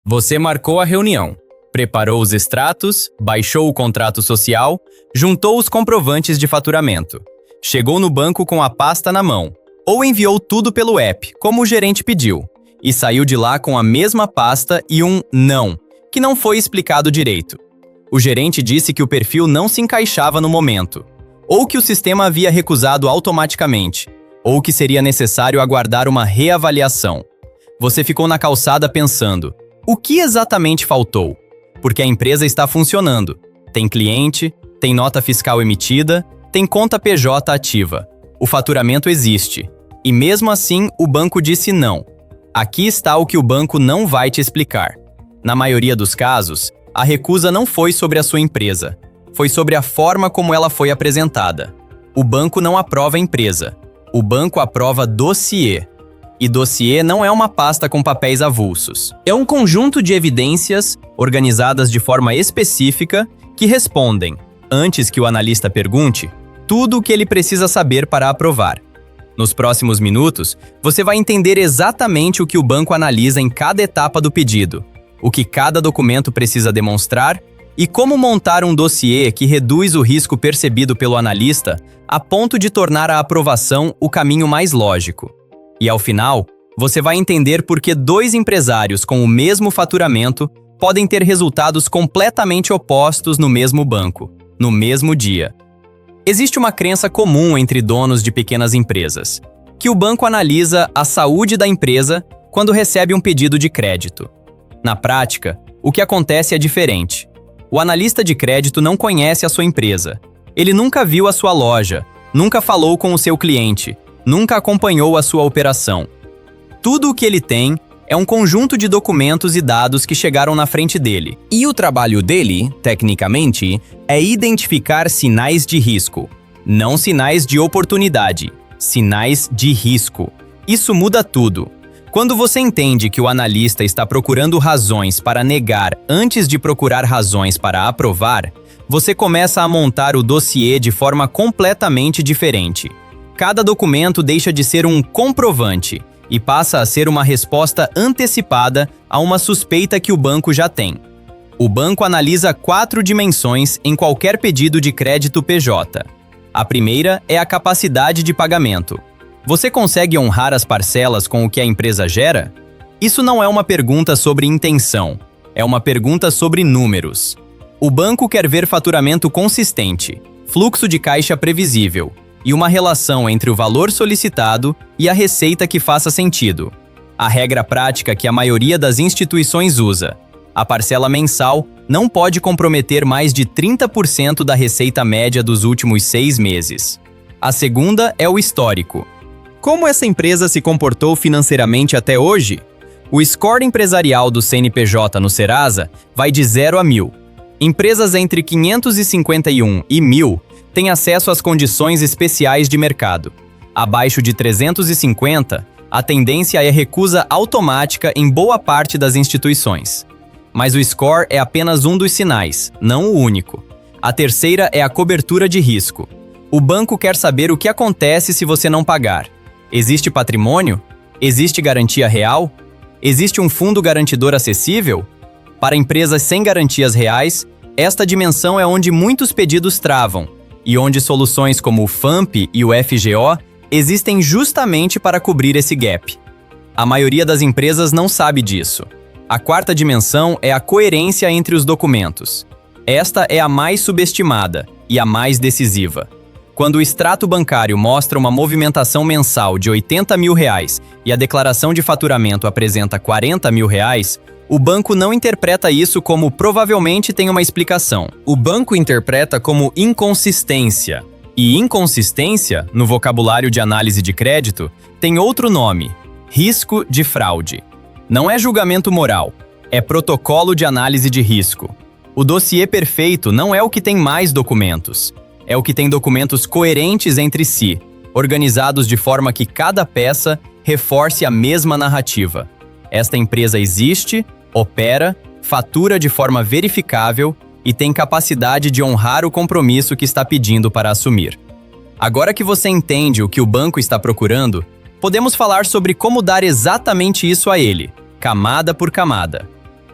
Você marcou a reunião, preparou os extratos, baixou o contrato social, juntou os comprovantes de faturamento, chegou no banco com a pasta na mão, ou enviou tudo pelo app, como o gerente pediu, e saiu de lá com a mesma pasta e um não, que não foi explicado direito. O gerente disse que o perfil não se encaixava no momento, ou que o sistema havia recusado automaticamente, ou que seria necessário aguardar uma reavaliação. Você ficou na calçada pensando: o que exatamente faltou? Porque a empresa está funcionando. Tem cliente, tem nota fiscal emitida, tem conta PJ ativa. O faturamento existe. E mesmo assim, o banco disse não. Aqui está o que o banco não vai te explicar. Na maioria dos casos, a recusa não foi sobre a sua empresa. Foi sobre a forma como ela foi apresentada. O banco não aprova a empresa. O banco aprova dossiê. E dossiê não é uma pasta com papéis avulsos. É um conjunto de evidências, organizadas de forma específica, que respondem, antes que o analista pergunte, tudo o que ele precisa saber para aprovar. Nos próximos minutos, você vai entender exatamente o que o banco analisa em cada etapa do pedido, o que cada documento precisa demonstrar e como montar um dossiê que reduz o risco percebido pelo analista a ponto de tornar a aprovação o caminho mais lógico. E ao final, você vai entender por que dois empresários com o mesmo faturamento podem ter resultados completamente opostos no mesmo banco, no mesmo dia. Existe uma crença comum entre donos de pequenas empresas, que o banco analisa a saúde da empresa quando recebe um pedido de crédito. Na prática, o que acontece é diferente. O analista de crédito não conhece a sua empresa. Ele nunca viu a sua loja, nunca falou com o seu cliente, nunca acompanhou a sua operação. Tudo o que ele tem é um conjunto de documentos e dados que chegaram na frente dele. E o trabalho dele, tecnicamente, é identificar sinais de risco. Não sinais de oportunidade, sinais de risco. Isso muda tudo. Quando você entende que o analista está procurando razões para negar antes de procurar razões para aprovar, você começa a montar o dossiê de forma completamente diferente. Cada documento deixa de ser um comprovante e passa a ser uma resposta antecipada a uma suspeita que o banco já tem. O banco analisa 4 dimensões em qualquer pedido de crédito PJ. A primeira é a capacidade de pagamento. Você consegue honrar as parcelas com o que a empresa gera? Isso não é uma pergunta sobre intenção, é uma pergunta sobre números. O banco quer ver faturamento consistente, fluxo de caixa previsível, e uma relação entre o valor solicitado e a receita que faça sentido. A regra prática que a maioria das instituições usa: a parcela mensal não pode comprometer mais de 30% da receita média dos últimos 6 meses. A segunda é o histórico. Como essa empresa se comportou financeiramente até hoje? O score empresarial do CNPJ no Serasa vai de 0 a 1000. Empresas entre 551 e 1000 têm acesso às condições especiais de mercado. Abaixo de 350, a tendência é recusa automática em boa parte das instituições. Mas o score é apenas um dos sinais, não o único. A terceira é a cobertura de risco. O banco quer saber o que acontece se você não pagar. Existe patrimônio? Existe garantia real? Existe um fundo garantidor acessível? Para empresas sem garantias reais, esta dimensão é onde muitos pedidos travam, e onde soluções como o FAMP e o FGO existem justamente para cobrir esse gap. A maioria das empresas não sabe disso. A quarta dimensão é a coerência entre os documentos. Esta é a mais subestimada e a mais decisiva. Quando o extrato bancário mostra uma movimentação mensal de R$80 mil e a declaração de faturamento apresenta R$40 mil, o banco não interpreta isso como provavelmente tem uma explicação. O banco interpreta como inconsistência. E inconsistência, no vocabulário de análise de crédito, tem outro nome: risco de fraude. Não é julgamento moral, é protocolo de análise de risco. O dossiê perfeito não é o que tem mais documentos. É o que tem documentos coerentes entre si, organizados de forma que cada peça reforce a mesma narrativa. Esta empresa existe, opera, fatura de forma verificável e tem capacidade de honrar o compromisso que está pedindo para assumir. Agora que você entende o que o banco está procurando, podemos falar sobre como dar exatamente isso a ele, camada por camada.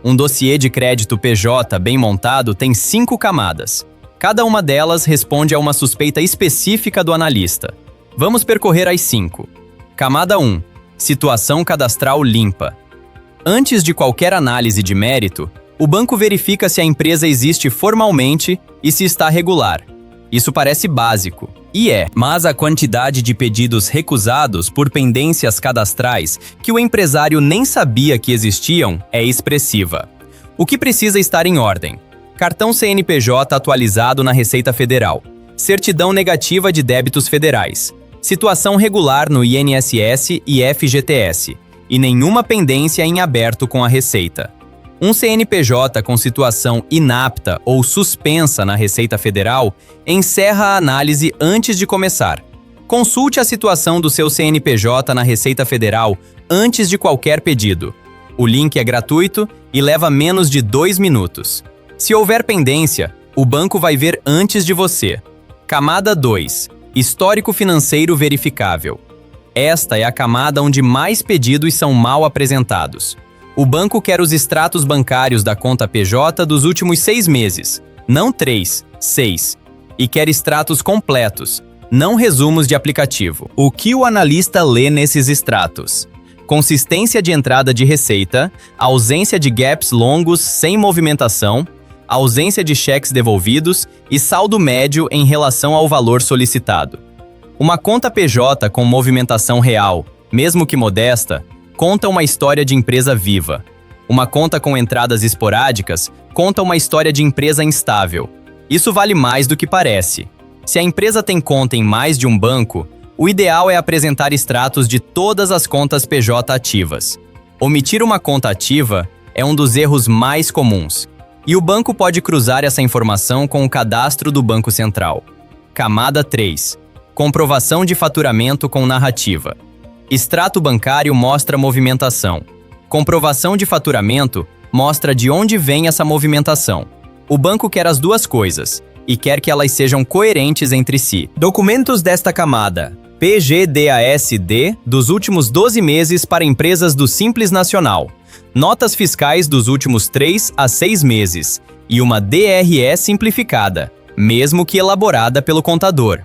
Um dossiê de crédito PJ bem montado tem 5 camadas. Cada uma delas responde a uma suspeita específica do analista. Vamos percorrer as 5. Camada 1. Situação cadastral limpa. Antes de qualquer análise de mérito, o banco verifica se a empresa existe formalmente e se está regular. Isso parece básico, e é, mas a quantidade de pedidos recusados por pendências cadastrais que o empresário nem sabia que existiam é expressiva. O que precisa estar em ordem? Cartão CNPJ atualizado na Receita Federal, certidão negativa de débitos federais, situação regular no INSS e FGTS, e nenhuma pendência em aberto com a Receita. Um CNPJ com situação inapta ou suspensa na Receita Federal encerra a análise antes de começar. Consulte a situação do seu CNPJ na Receita Federal antes de qualquer pedido. O link é gratuito e leva menos de 2 minutos. Se houver pendência, o banco vai ver antes de você. Camada 2. Histórico financeiro verificável. Esta é a camada onde mais pedidos são mal apresentados. O banco quer os extratos bancários da conta PJ dos últimos 6 meses, não 3, 6. E quer extratos completos, não resumos de aplicativo. O que o analista lê nesses extratos? Consistência de entrada de receita, ausência de gaps longos sem movimentação, ausência de cheques devolvidos e saldo médio em relação ao valor solicitado. Uma conta PJ com movimentação real, mesmo que modesta, conta uma história de empresa viva. Uma conta com entradas esporádicas conta uma história de empresa instável. Isso vale mais do que parece. Se a empresa tem conta em mais de um banco, o ideal é apresentar extratos de todas as contas PJ ativas. Omitir uma conta ativa é um dos erros mais comuns, e o banco pode cruzar essa informação com o cadastro do Banco Central. Camada 3. Comprovação de faturamento com narrativa. Extrato bancário mostra movimentação. Comprovação de faturamento mostra de onde vem essa movimentação. O banco quer as duas coisas e quer que elas sejam coerentes entre si. Documentos desta camada. PGDASD dos últimos 12 meses para empresas do Simples Nacional. Notas fiscais dos últimos 3 a 6 meses. E uma DRE simplificada, mesmo que elaborada pelo contador.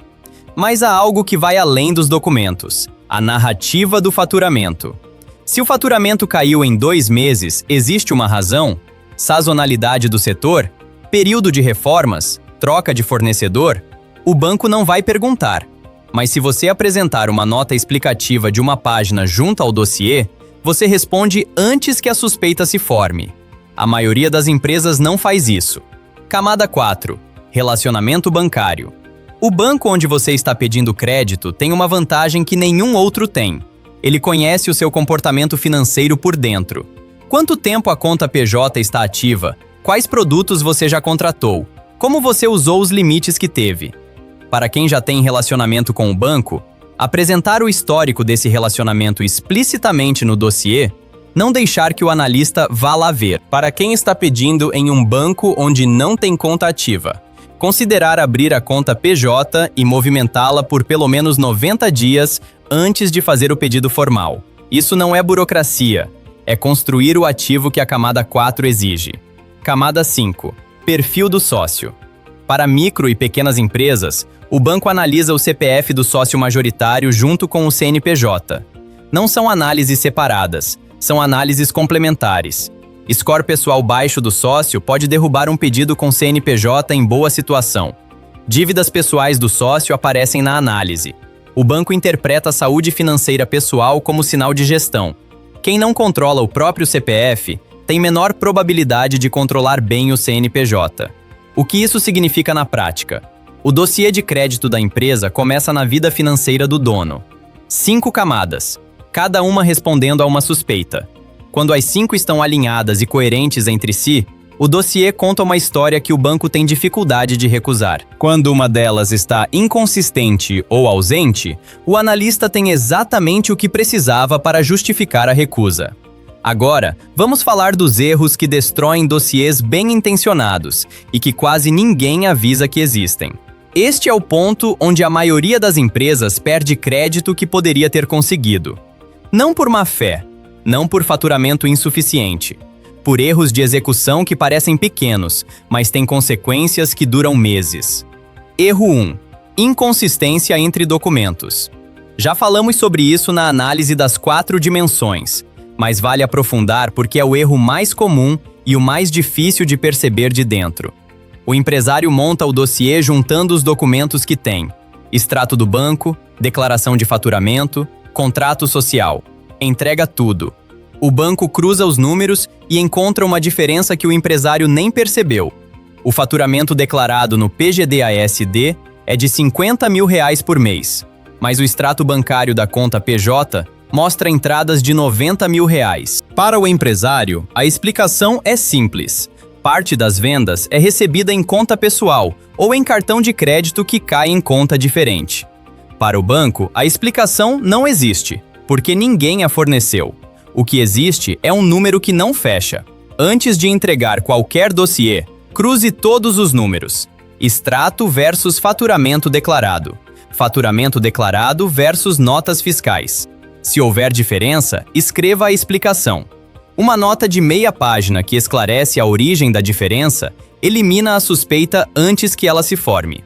Mas há algo que vai além dos documentos. A narrativa do faturamento. Se o faturamento caiu em 2 meses, existe uma razão? Sazonalidade do setor? Período de reformas? Troca de fornecedor? O banco não vai perguntar. Mas se você apresentar uma nota explicativa de uma página junto ao dossiê, você responde antes que a suspeita se forme. A maioria das empresas não faz isso. Camada 4. Relacionamento bancário. O banco onde você está pedindo crédito tem uma vantagem que nenhum outro tem. Ele conhece o seu comportamento financeiro por dentro. Quanto tempo a conta PJ está ativa? Quais produtos você já contratou? Como você usou os limites que teve? Para quem já tem relacionamento com o banco, apresentar o histórico desse relacionamento explicitamente no dossiê, não deixar que o analista vá lá ver. Para quem está pedindo em um banco onde não tem conta ativa, considerar abrir a conta PJ e movimentá-la por pelo menos 90 dias antes de fazer o pedido formal. Isso não é burocracia, é construir o ativo que a camada 4 exige. Camada 5. Perfil do sócio. Para micro e pequenas empresas, o banco analisa o CPF do sócio majoritário junto com o CNPJ. Não são análises separadas, são análises complementares. Score pessoal baixo do sócio pode derrubar um pedido com CNPJ em boa situação. Dívidas pessoais do sócio aparecem na análise. O banco interpreta a saúde financeira pessoal como sinal de gestão. Quem não controla o próprio CPF tem menor probabilidade de controlar bem o CNPJ. O que isso significa na prática? O dossiê de crédito da empresa começa na vida financeira do dono. 5 camadas, cada uma respondendo a uma suspeita. Quando as 5 estão alinhadas e coerentes entre si, o dossiê conta uma história que o banco tem dificuldade de recusar. Quando uma delas está inconsistente ou ausente, o analista tem exatamente o que precisava para justificar a recusa. Agora, vamos falar dos erros que destroem dossiês bem intencionados e que quase ninguém avisa que existem. Este é o ponto onde a maioria das empresas perde crédito que poderia ter conseguido. Não por má fé, não por faturamento insuficiente, por erros de execução que parecem pequenos, mas têm consequências que duram meses. Erro 1. Inconsistência entre documentos. Já falamos sobre isso na análise das 4 dimensões, mas vale aprofundar porque é o erro mais comum e o mais difícil de perceber de dentro. O empresário monta o dossiê juntando os documentos que tem: extrato do banco, declaração de faturamento, contrato social. Entrega tudo. O banco cruza os números e encontra uma diferença que o empresário nem percebeu. O faturamento declarado no PGD-ASD é de R$50 mil por mês, mas o extrato bancário da conta PJ mostra entradas de R$90 mil. Para o empresário, a explicação é simples. Parte das vendas é recebida em conta pessoal ou em cartão de crédito que cai em conta diferente. Para o banco, a explicação não existe, porque ninguém a forneceu. O que existe é um número que não fecha. Antes de entregar qualquer dossiê, cruze todos os números. Extrato versus faturamento declarado. Faturamento declarado versus notas fiscais. Se houver diferença, escreva a explicação. Uma nota de meia página que esclarece a origem da diferença elimina a suspeita antes que ela se forme.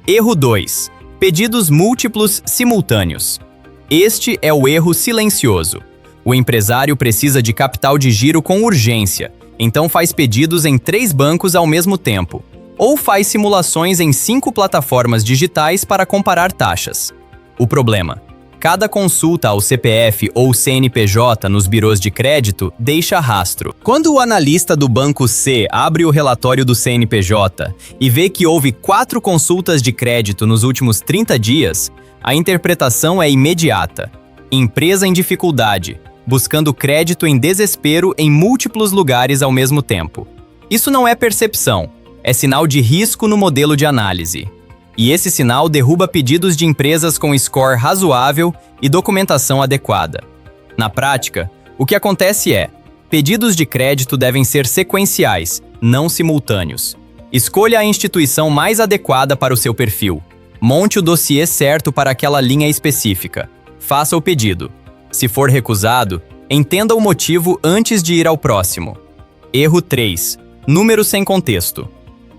Erro 2. Pedidos múltiplos simultâneos. Este é o erro silencioso. O empresário precisa de capital de giro com urgência, então faz pedidos em 3 bancos ao mesmo tempo, ou faz simulações em 5 plataformas digitais para comparar taxas. O problema: cada consulta ao CPF ou CNPJ nos birôs de crédito deixa rastro. Quando o analista do banco C abre o relatório do CNPJ e vê que houve 4 consultas de crédito nos últimos 30 dias, a interpretação é imediata. Empresa em dificuldade, buscando crédito em desespero em múltiplos lugares ao mesmo tempo. Isso não é percepção, é sinal de risco no modelo de análise. E esse sinal derruba pedidos de empresas com score razoável e documentação adequada. Na prática, o que acontece é: pedidos de crédito devem ser sequenciais, não simultâneos. Escolha a instituição mais adequada para o seu perfil. Monte o dossiê certo para aquela linha específica. Faça o pedido. Se for recusado, entenda o motivo antes de ir ao próximo. Erro 3. Número sem contexto.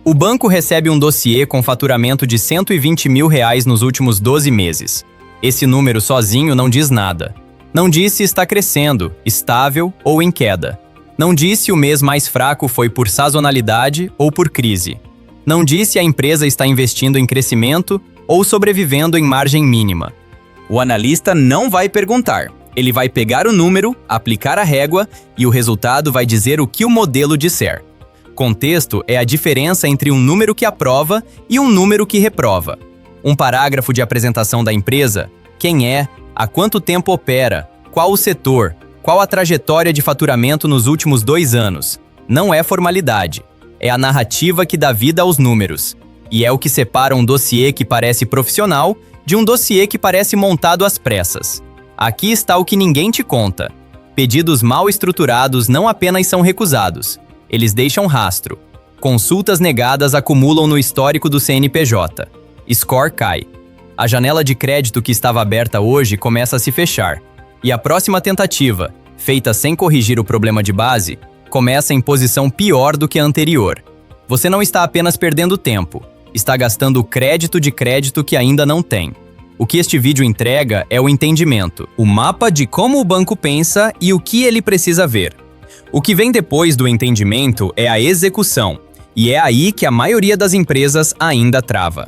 O banco recebe um dossiê com faturamento de R$120 mil nos últimos 12 meses. Esse número sozinho não diz nada. Não diz se está crescendo, estável ou em queda. Não diz se o mês mais fraco foi por sazonalidade ou por crise. Não diz se a empresa está investindo em crescimento ou sobrevivendo em margem mínima. O analista não vai perguntar. Ele vai pegar o número, aplicar a régua e o resultado vai dizer o que o modelo disser. Contexto é a diferença entre um número que aprova e um número que reprova. Um parágrafo de apresentação da empresa: quem é, há quanto tempo opera, qual o setor, qual a trajetória de faturamento nos últimos 2 anos. Não é formalidade. É a narrativa que dá vida aos números. E é o que separa um dossiê que parece profissional de um dossiê que parece montado às pressas. Aqui está o que ninguém te conta. Pedidos mal estruturados não apenas são recusados, eles deixam rastro. Consultas negadas acumulam no histórico do CNPJ. Score cai. A janela de crédito que estava aberta hoje começa a se fechar. E a próxima tentativa, feita sem corrigir o problema de base, começa em posição pior do que a anterior. Você não está apenas perdendo tempo, está gastando crédito de crédito que ainda não tem. O que este vídeo entrega é o entendimento, o mapa de como o banco pensa e o que ele precisa ver. O que vem depois do entendimento é a execução, e é aí que a maioria das empresas ainda trava.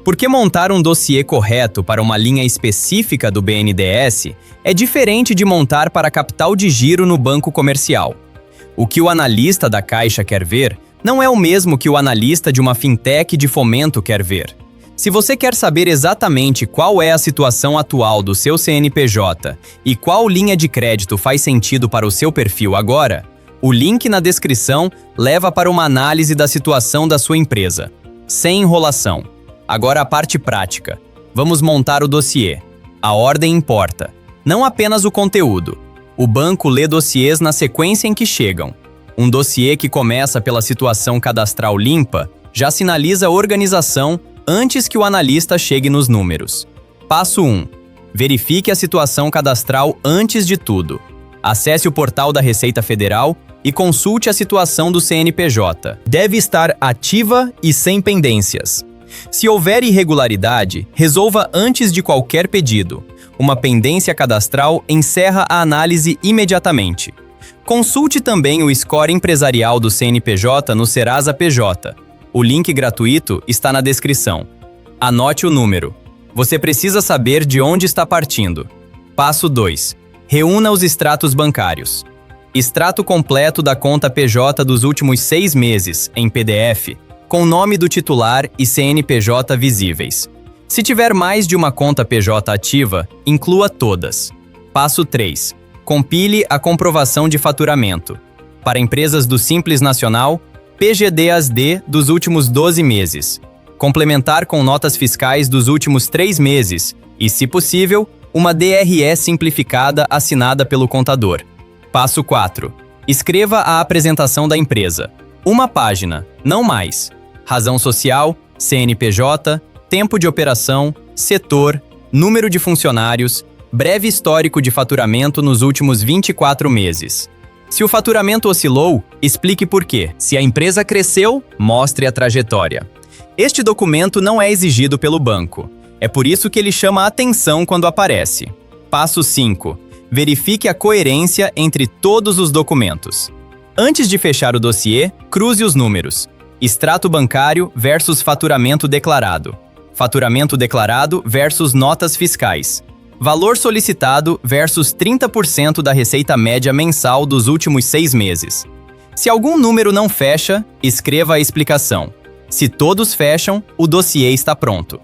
Porque montar um dossiê correto para uma linha específica do BNDES é diferente de montar para capital de giro no banco comercial. O que o analista da Caixa quer ver não é o mesmo que o analista de uma fintech de fomento quer ver. Se você quer saber exatamente qual é a situação atual do seu CNPJ e qual linha de crédito faz sentido para o seu perfil agora, o link na descrição leva para uma análise da situação da sua empresa. Sem enrolação. Agora a parte prática. Vamos montar o dossiê. A ordem importa. Não apenas o conteúdo. O banco lê dossiês na sequência em que chegam. Um dossiê que começa pela situação cadastral limpa já sinaliza organização antes que o analista chegue nos números. Passo 1. Verifique a situação cadastral antes de tudo. Acesse o portal da Receita Federal e consulte a situação do CNPJ. Deve estar ativa e sem pendências. Se houver irregularidade, resolva antes de qualquer pedido. Uma pendência cadastral encerra a análise imediatamente. Consulte também o score empresarial do CNPJ no Serasa PJ. O link gratuito está na descrição. Anote o número. Você precisa saber de onde está partindo. Passo 2. Reúna os extratos bancários. Extrato completo da conta PJ dos últimos 6 meses, em PDF, com nome do titular e CNPJ visíveis. Se tiver mais de uma conta PJ ativa, inclua todas. Passo 3. Compile a comprovação de faturamento. Para empresas do Simples Nacional, PGD-ASD dos últimos 12 meses. Complementar com notas fiscais dos últimos 3 meses e, se possível, uma DRE simplificada assinada pelo contador. Passo 4. Escreva a apresentação da empresa. Uma página, não mais. Razão social, CNPJ, tempo de operação, setor, número de funcionários, breve histórico de faturamento nos últimos 24 meses. Se o faturamento oscilou, explique por quê. Se a empresa cresceu, mostre a trajetória. Este documento não é exigido pelo banco. É por isso que ele chama a atenção quando aparece. Passo 5. Verifique a coerência entre todos os documentos. Antes de fechar o dossiê, cruze os números. Extrato bancário versus faturamento declarado. Faturamento declarado versus notas fiscais. Valor solicitado versus 30% da receita média mensal dos últimos 6 meses. Se algum número não fecha, escreva a explicação. Se todos fecham, o dossiê está pronto.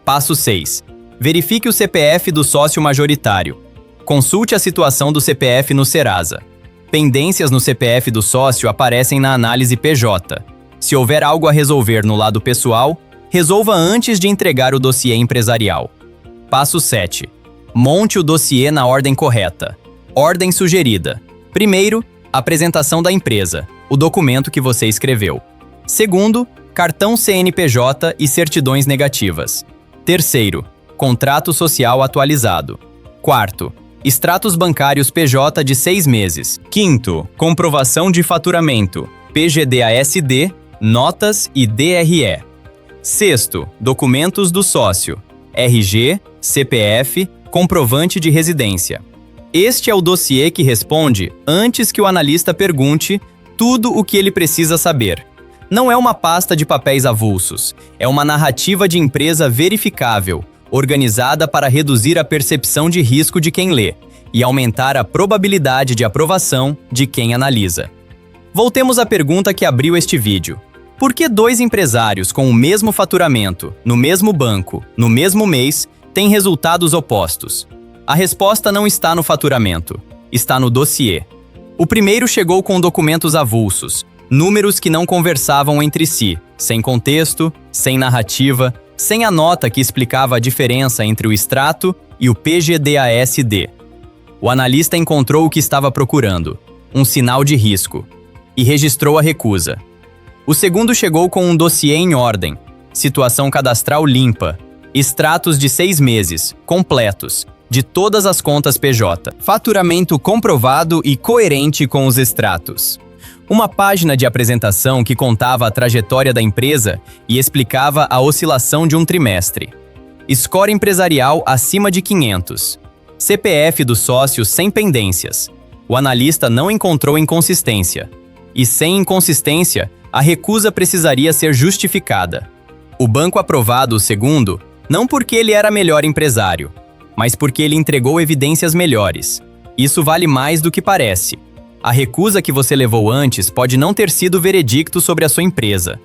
Passo 6. Verifique o CPF do sócio majoritário. Consulte a situação do CPF no Serasa. Pendências no CPF do sócio aparecem na análise PJ. Se houver algo a resolver no lado pessoal, resolva antes de entregar o dossiê empresarial. Passo 7. Monte o dossiê na ordem correta. Ordem sugerida. Primeiro, apresentação da empresa, o documento que você escreveu. Segundo, cartão CNPJ e certidões negativas. Terceiro, contrato social atualizado. Quarto, extratos bancários PJ de 6 meses. Quinto, comprovação de faturamento, PGD-ASD, notas e DRE. Sexto, documentos do sócio, RG, CPF, comprovante de residência. Este é o dossiê que responde antes que o analista pergunte tudo o que ele precisa saber. Não é uma pasta de papéis avulsos, é uma narrativa de empresa verificável, organizada para reduzir a percepção de risco de quem lê e aumentar a probabilidade de aprovação de quem analisa. Voltemos à pergunta que abriu este vídeo. Por que 2 empresários com o mesmo faturamento, no mesmo banco, no mesmo mês, têm resultados opostos? A resposta não está no faturamento, está no dossiê. O primeiro chegou com documentos avulsos, números que não conversavam entre si, sem contexto, sem narrativa, sem a nota que explicava a diferença entre o extrato e o PGD-ASD. O analista encontrou o que estava procurando, um sinal de risco, e registrou a recusa. O segundo chegou com um dossiê em ordem, situação cadastral limpa, extratos de 6 meses, completos, de todas as contas PJ, faturamento comprovado e coerente com os extratos. Uma página de apresentação que contava a trajetória da empresa e explicava a oscilação de um trimestre. Score empresarial acima de 500. CPF do sócio sem pendências. O analista não encontrou inconsistência. E sem inconsistência, a recusa precisaria ser justificada. O banco aprovado o segundo, não porque ele era melhor empresário, mas porque ele entregou evidências melhores. Isso vale mais do que parece. A recusa que você levou antes pode não ter sido veredicto sobre a sua empresa.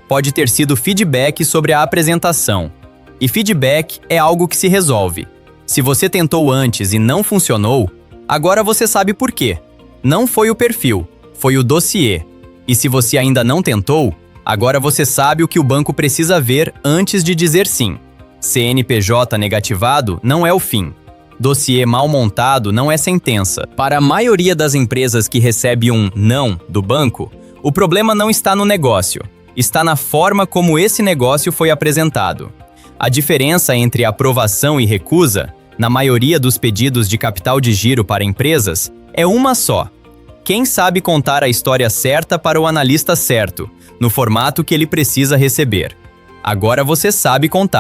Pode ter sido feedback sobre a apresentação. E feedback é algo que se resolve. Se você tentou antes e não funcionou, agora você sabe por quê. Não foi o perfil, foi o dossiê. E se você ainda não tentou, agora você sabe o que o banco precisa ver antes de dizer sim. CNPJ negativado não é o fim. Dossiê mal montado não é sentença. Para a maioria das empresas que recebe um não do banco, o problema não está no negócio, está na forma como esse negócio foi apresentado. A diferença entre aprovação e recusa, na maioria dos pedidos de capital de giro para empresas, é uma só. quem sabe contar a história certa para o analista certo, no formato que ele precisa receber. Agora você sabe contar.